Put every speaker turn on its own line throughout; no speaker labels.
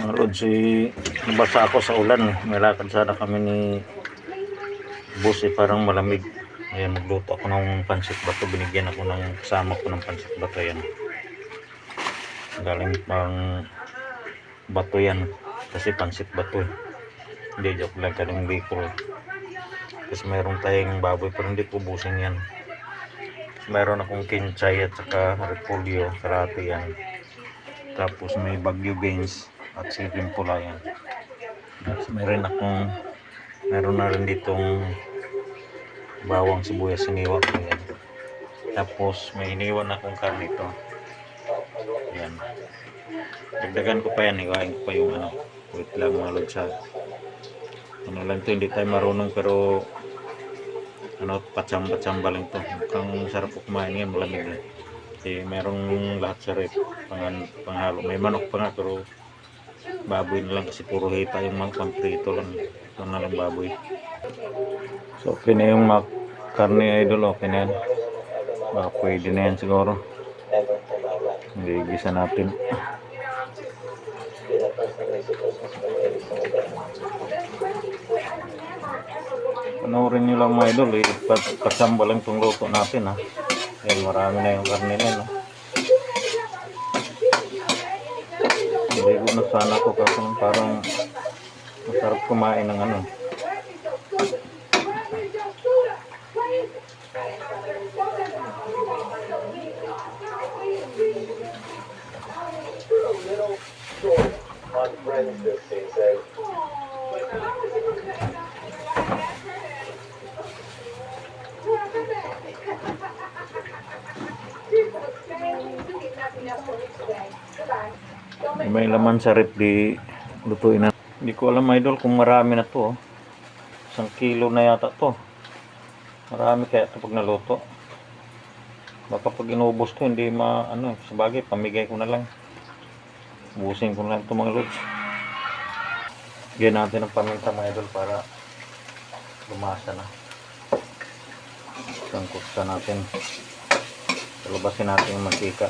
Mga lods, basa ako sa ulan. May lakad sana kami ni boss, parang malamig. Ayan, nagluto ako ng pansit bato. Binigyan ako ng kasama ko ng pansit bato. Ayan, galing pang bato yan kasi pansit bato. Hindi, joke lang, galing Bicol. Kasi mayroon tayong baboy pero hindi ko busin yan. Mayroon akong kinchay at saka repolyo, karate yan. Tapos may bagyo beans at silving pula yan. Tapos meron na rin ditong bawang sibuyas, iniwa ko yan. Tapos may iniwan akong karne ito. Yan. Dagdagan ko pa yan, iwain ko pa yung wait lang mga lodsa. Lang to, hindi tayo marunong pero patsamba lang to. Mukhang sarap po kumain yan, malamig eh. Kasi merong lahat sa rep, panghalo. May manok pa nga pero baboy na lang kasi puro hita yung mga pamprito lang. Ito na lang baboy. So okay na yung karne idol, okay na yan. Baka pwede na yan siguro. Gigisa natin. Panoorin nyo lang mga idol, patsamba lang itong luto natin ha. Ayan, marami na yung karne na no. Hindi ko na sana ko kasi parang masarap kumain ng may laman sa rep, di lutuin na. Hindi ko alam idol kung marami na to. 1 kilo na yata to. Marami kaya ito pag naluto. Baka pag inubos to hindi sabagay pamigay ko na lang. Ubusin ko na lang ito mga lods. Gyan natin ang paminta mga idol para lumasa na. Sangkutsa natin. Labasin natin yung mantika.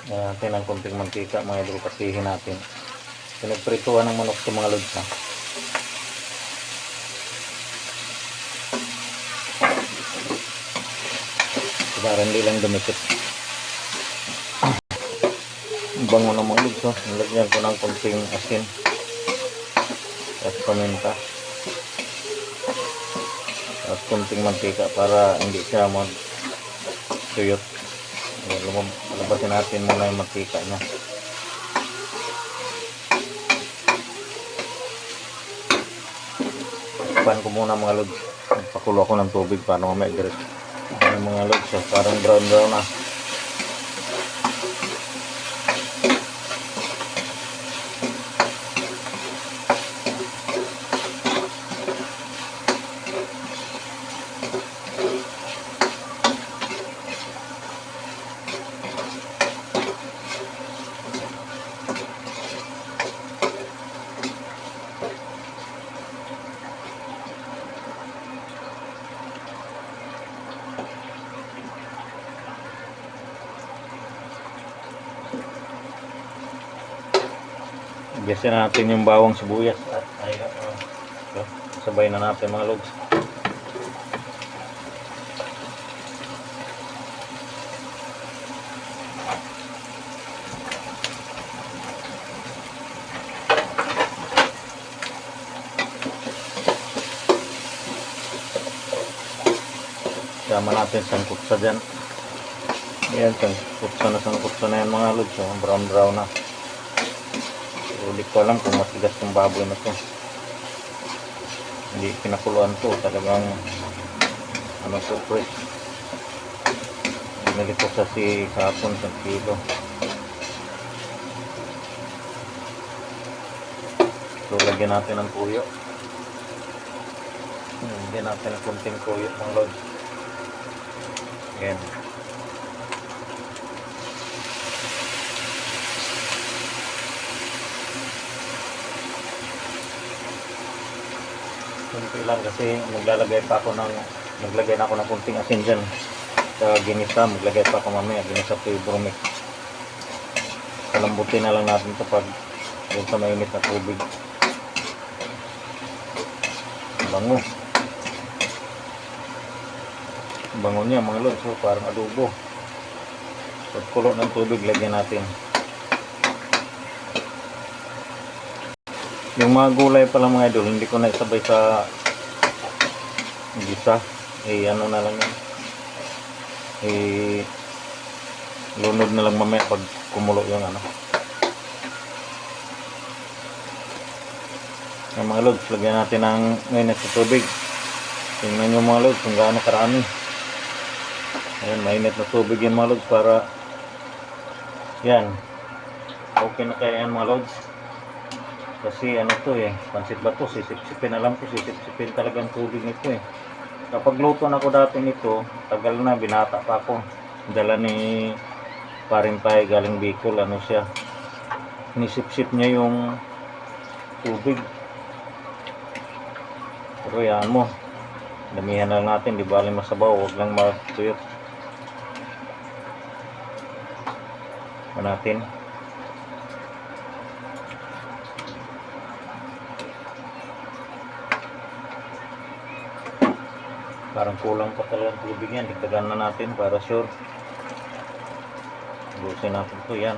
Natin ang konting mantika mga idol, pasihin natin. Pinagprituhan ng manok sa mga lods ha. Para hindi lang dumikit. Bango ng mga lods ha. Nilagyan ko ng konting asin at paminta at konting mantika para hindi siya mag-tuyot. Labasin natin muna yung mantika niya. Pan ko muna mga lods. Pakulo ako ng tubig para mamaya direct. Mga lods, parang brown na. Biyasin natin yung bawang sibuyas at sabay na natin mga lods. Sama natin sangkutsa dyan. Ayan, sangkutsa na yan mga lods. Brown na. Hindi ko alam kung matigas yung baboy na to. Hindi pinakuluan to, talagang surprise. Binili ko kasi kahapon 1 kilo. So lagyan natin ng tuyo. Lagyan natin ng kunting tuyo ng lods. Again. Kunti lang kasi maglagay na ako ng kunting asin dyan sa ginisa. Maglagay pa ako mamaya ginisa flavor mix. Kalambutin na lang natin ito pag doon sa mainit na tubig. Bango. Bango niya mga lods. So, parang adobo. Pagkulo ng tubig, lagyan natin. Yung mga gulay pala mga idol, hindi ko na isabay sa gisa. Ano na lang yan. Lunod na lang mamaya pag kumulo yung ano. Yung mga lods, lagyan natin ng mainit na tubig. Tingnan nyo mga lods kung gaano karami. Ayan, mainit na tubig yung mga lods para yan. Okay na kaya yan mga lods. Kasi ano to pansit ba to? Sisip-sipin. Alam ko sisip-sipin talagang tubig nito Kapag luto na ko dati nito, tagal na, binata pa ako. Dala ni paring tay galing Bicol, ano siya. Nisip-sip niya yung tubig. Pero yan mo. Damihan na lang natin, di bali masabaw, huwag lang matuyot. Natin. Parang kulang pa talaga ang tubig yan. Dagdagan na natin para sure. Busin natin ito yan.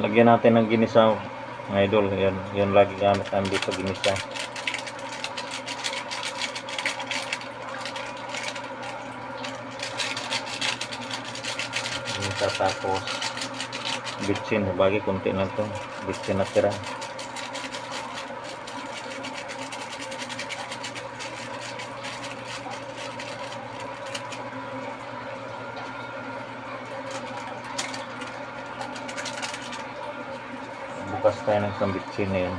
Lagyan natin ng ginisa mga idol. Yan lagi gamit namin dito ginisa. Tapos bitsin, bagi konti lang to, bitsin na tira. Bukas tayo ng isang bitsin na yan.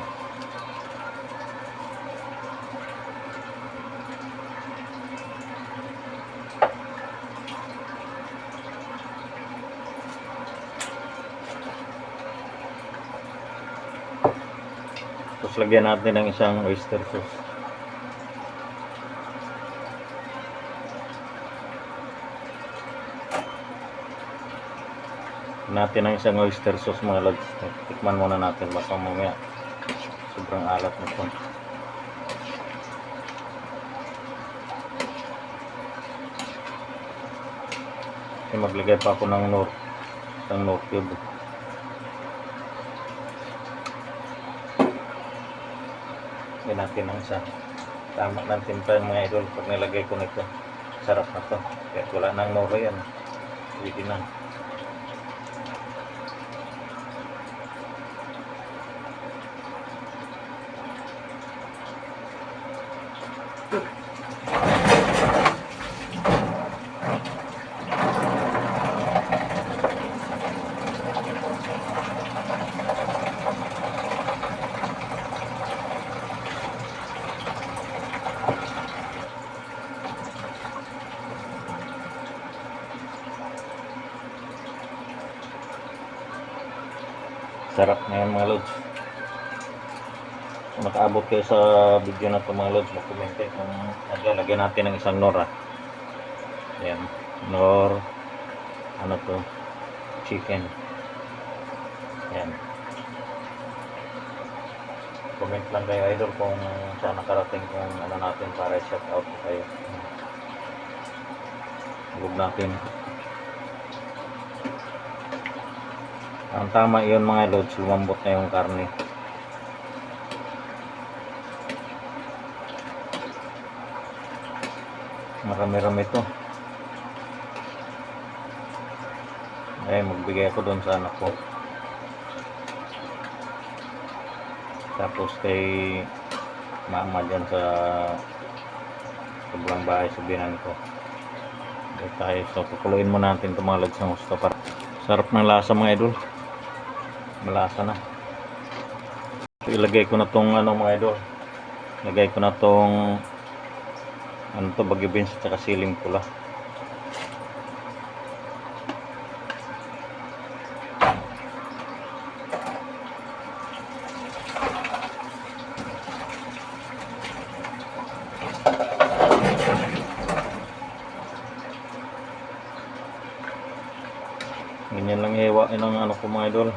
Tapos lagyan natin ng isang oyster sauce. Natin ng isang oyster sauce mga lods. Tikman muna natin baka mamaya sobrang alat na ito. Kasi maglagay pa ako ng isang nor cube. Yan natin ang isa. Tama ng timpla mga idol. Pag nilagay ko nito, sarap na to. Kaya wala nang noro yan. Pwede na. Sarap na yan mga lods. Kung nakaabot kayo sa video na ito mga lods, mag-comment kung lagyan natin ng isang nor. Yan, nor ano to, chicken. Yan, comment lang kayo idol kung saan nakarating, kung ano natin para shout out kayo. Huwag natin. Ang tama yun mga lods, lumambot na yung karne. Marami-rami ito. Ay, magbigay ako doon sa anak ko. Tapos kay mama dyan sa sobrang bahay sa binan ko. Tayo, so pakuluin mo natin itong mga lods ng gusto para sarap ng lasa mga idol. Malasa na. So, ilagay ko na tong ano mga idol. Ilagay ko na tong Ano to, Baguio beans at saka siling pula. Ganyan lang ihawain ang ano ko mga idol.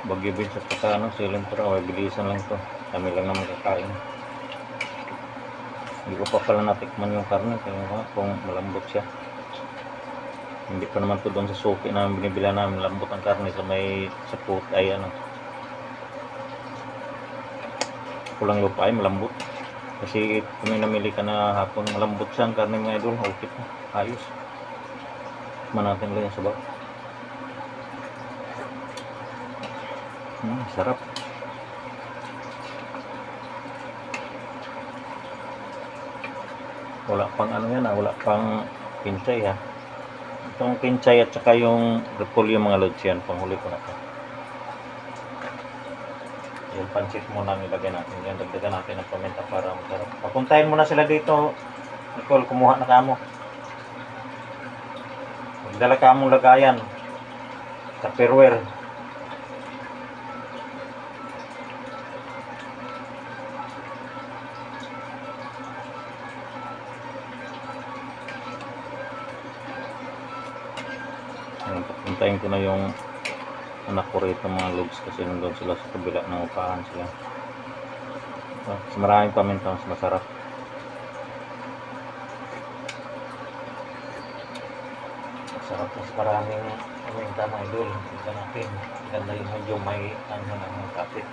Baguio beans at saka ano, siling pula. Ay, bilisan lang to. Kami lang naman kakain. Hindi ko pa pala natikman yung karne kung malambot siya. Hindi pa naman to doon sa suki na binibila namin, malambot ang karne sa may saput ay ano. Kulang lupa ay malambot. Kasi kung may namili ka na hapon malambot siya ang karne mga idol, okay po, ayos. Manatin lang yung sabaw. Sarap. Wala pang ano yan wala pang pinchay ha. Itong pinchay at saka yung repolyo mga lods yan, panghuli ko na to. Yung pansit muna nilagay natin yan, dagdagan natin ng paminta para masarap. Papuntahin mo na sila dito, Nicole, kumuha na kamo. Magdala ka mong lagayan sa Tupperware. Papuntahin ko na yung anak ko rito mga logs kasi nandun sila sa kabila ng upahan sila. Mas maraming paminta, mas masarap. Masarap, mas maraming paminta mga idol. Tignan natin, ganda yung medyo may ano ng kapit.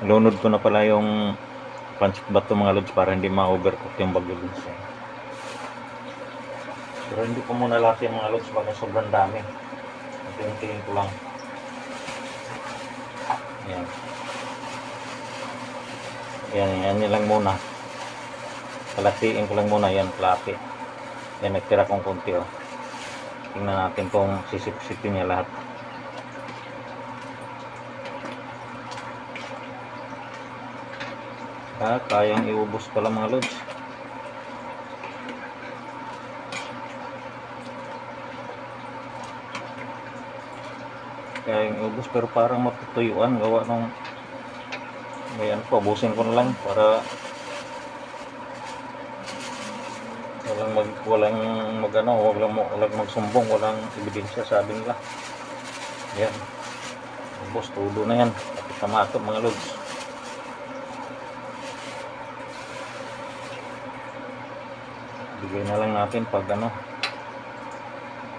Lunod ko na pala yung pancit bato mga lods para hindi ma-overcook yung Baguio beans. Pero hindi ko muna lahat yung mga lods baka sobrang dami. Tingin ko lang. Ayan. Yan lang muna. Kalatiin ko lang muna yan, kalati. Yan, nagtira kong konti oh. Tingnan natin kung sisip-sipin niya lahat. Kayang iubos pala mga lods. Kayang iubos pero parang matutuyuan gawa nung ngayon po, ubusin ko na lang para walang magsumbong, walang ebidensya sabi nila. Yan. Ubos, tulo na yan. Tapos tamato mga lods. Bigay na lang natin pag ano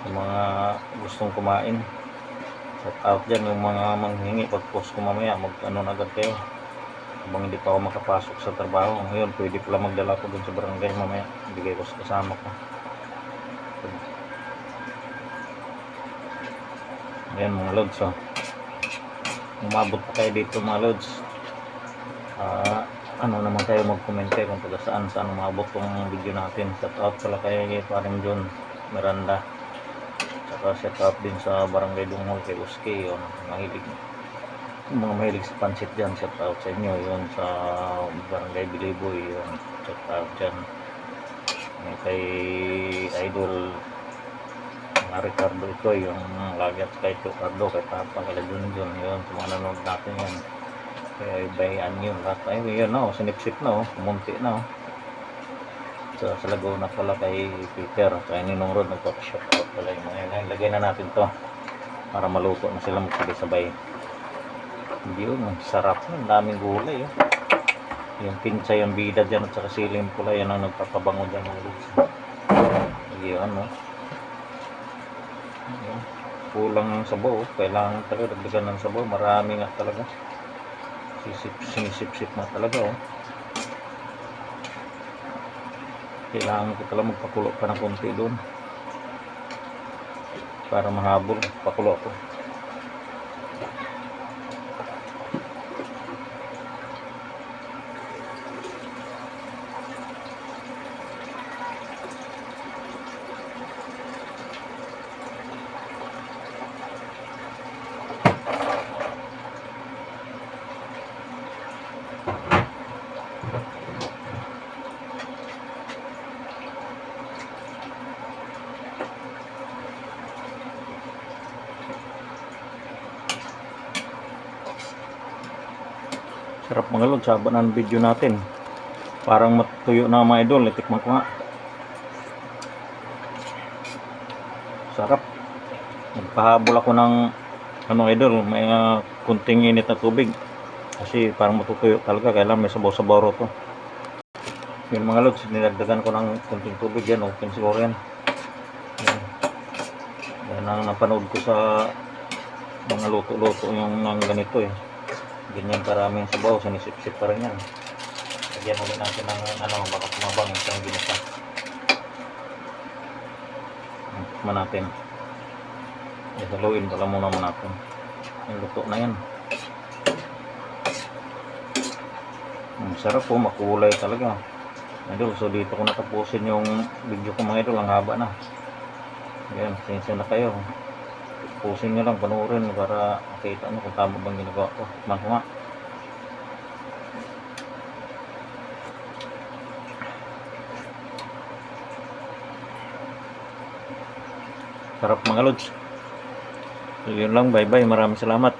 yung mga gustong kumain. Shout out dyan yung mga manghingi pag post ko mamaya mag ano na agad kayo habang hindi pa ako makapasok sa trabaho. Ngayon pwede pala magdala ko dun sa barangay mamaya, bigay ko sa kasama ko. Ayan mga lods oh. Umabot pa kayo dito mga lods, ano naman kayo mag-comment kayo kung taga saan umabot tong video natin. Shout out pala kayo kay Paring John Miranda, saka shout out din sa Barangay Dungol kay Uski, yun mga mahilig sa pansit dyan, shout out sa inyo. Yun sa Barangay Biliboy, yun shout out dyan. Kay Idol Ricardo ito, yung lagi at kay Ricardo, kay Papa, kay Junjun, yun sa mga nanonood natin yan. Kaya bayaan yun lahat. Ay yun no, sinipsip na kumunti na sa Laguna pala kay Peter, kaya Ninong Rod nagpapashot out pala yung mga yan. Lagay na natin to para maluto na sila magsabay-sabay. Yun, sarap na, daming gulay yung pinchay, yung bida dyan at saka siling pula, yan ang nagpapabango dyan yun kulang ng sabaw, kailangan talaga dagdagan ng sabaw, marami nga talaga, sinisip-sip na talaga kailangan ko talaga magpakulo pa ng konti doon para mahabol, pakulo ko. Sarap mga lods, haba ng video natin. Parang matuyo na mga idol. Itikman ko nga. Sarap. Nagpahabol ako ng idol, may kunting init na tubig. Kasi parang matutuyo talaga. Kailangan may sabaw-sabaw ro to. Yun mga lods, nilagdagan ko ng kunting tubig. Yan, open siguro yan. Yan ang napanood ko sa mga luto-luto yung ng ganito eh. Ganyan karaming sabaw, sinisip-sip pa rin yan. Lagyan ulit natin ng baka tumabang yung ginisa. Tikman natin. Haluin pala muna natin. Yung luto na yan. Sarap po, makulay talaga. Idol, so dito ko natapusin yung video ko mga idol, ang haba na. Ayan, sinsya na kayo. Tapusin nyo lang, panoorin para makita nyo kung tama bang ginagawa ko. Tikman ko nga. Sarap mga lods. So yun lang, bye bye, maraming salamat.